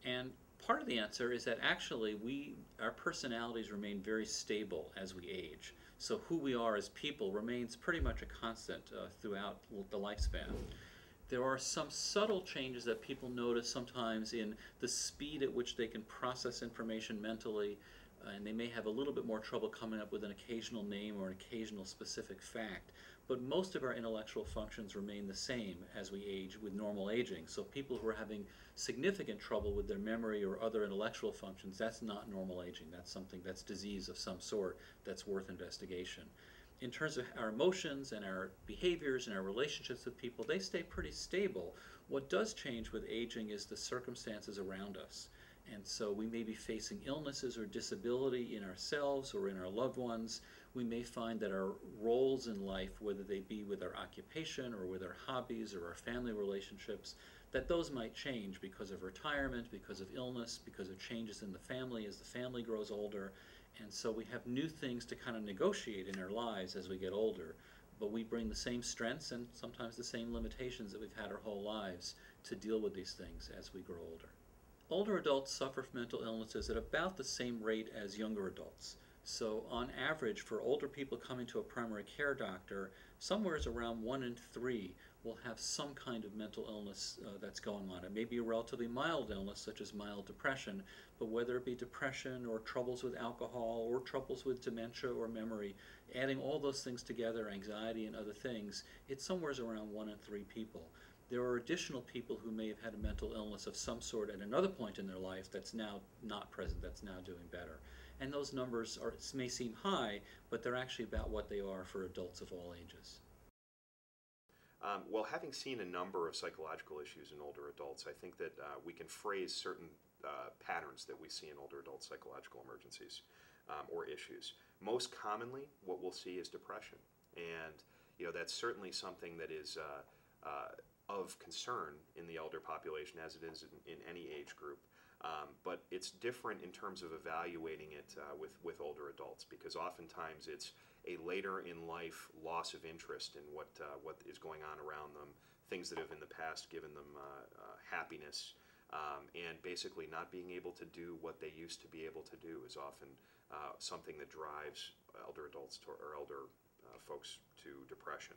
And part of the answer is that actually our personalities remain very stable as we age. So who we are as people remains pretty much a constant throughout the lifespan. There are some subtle changes that people notice sometimes in the speed at which they can process information mentally, and they may have a little bit more trouble coming up with an occasional name or an occasional specific fact. But most of our intellectual functions remain the same as we age with normal aging. So people who are having significant trouble with their memory or other intellectual functions, that's not normal aging. That's something that's disease of some sort that's worth investigation. In terms of our emotions and our behaviors and our relationships with people, they stay pretty stable. What does change with aging is the circumstances around us. And so we may be facing illnesses or disability in ourselves or in our loved ones. We may find that our roles in life, whether they be with our occupation or with our hobbies or our family relationships, that those might change because of retirement, because of illness, because of changes in the family as the family grows older. And so we have new things to kind of negotiate in our lives as we get older. But we bring the same strengths and sometimes the same limitations that we've had our whole lives to deal with these things as we grow older. Older adults suffer from mental illnesses at about the same rate as younger adults. So on average, for older people coming to a primary care doctor, somewhere around 1 in 3 will have some kind of mental illness that's going on. It may be a relatively mild illness, such as mild depression, but whether it be depression or troubles with alcohol or troubles with dementia or memory, adding all those things together, anxiety and other things, it's somewhere around 1 in 3 people. There are additional people who may have had a mental illness of some sort at another point in their life that's now not present, that's now doing better. And those numbers may seem high, but they're actually about what they are for adults of all ages. Well, having seen a number of psychological issues in older adults, I think that we can phrase certain patterns that we see in older adult psychological emergencies or issues. Most commonly, what we'll see is depression. And, that's certainly something that is of concern in the elder population as it is in any age group. But it's different in terms of evaluating it with older adults, because oftentimes it's a later in life loss of interest in what is going on around them, things that have in the past given them happiness, and basically not being able to do what they used to be able to do is often something that drives elder adults or elder folks to depression.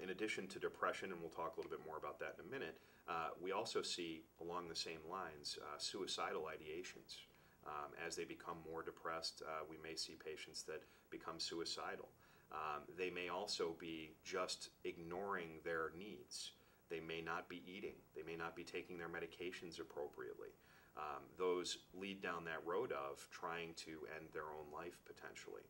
In addition to depression, and we'll talk a little bit more about that in a minute, we also see along the same lines suicidal ideations. As they become more depressed, we may see patients that become suicidal. They may also be just ignoring their needs. They may not be eating. They may not be taking their medications appropriately. Those lead down that road of trying to end their own life potentially.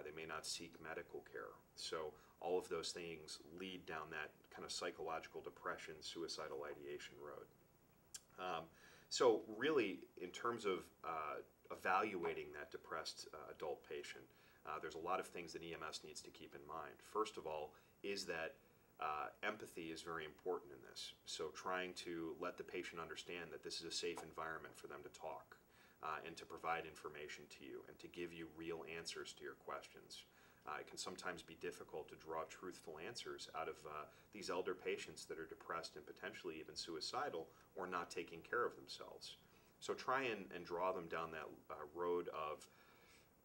They may not seek medical care. So all of those things lead down that kind of psychological depression, suicidal ideation road. So really, in terms of evaluating that depressed adult patient, there's a lot of things that EMS needs to keep in mind. First of all is that empathy is very important in this. So trying to let the patient understand that this is a safe environment for them to talk and to provide information to you and to give you real answers to your questions. It can sometimes be difficult to draw truthful answers out of these elder patients that are depressed and potentially even suicidal or not taking care of themselves. So try and draw them down that road of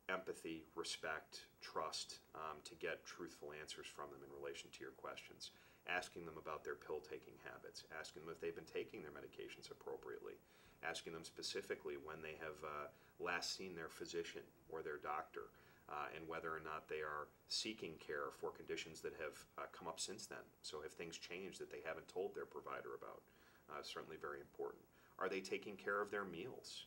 empathy, respect, trust, to get truthful answers from them in relation to your questions. Asking them about their pill-taking habits, asking them if they've been taking their medications appropriately, asking them specifically when they have last seen their physician or their doctor, and whether or not they are seeking care for conditions that have come up since then. So have things changed that they haven't told their provider about? Certainly very important. Are they taking care of their meals?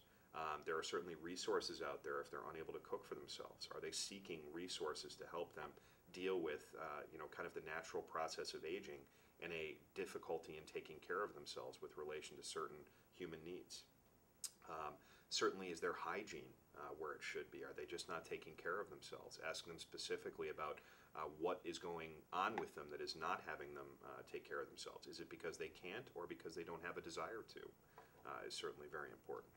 There are certainly resources out there if they're unable to cook for themselves. Are they seeking resources to help them deal with kind of the natural process of aging and a difficulty in taking care of themselves with relation to certain human needs? Certainly is their hygiene where it should be? Are they just not taking care of themselves? Asking them specifically about what is going on with them that is not having them take care of themselves. Is it because they can't or because they don't have a desire to? Is certainly very important.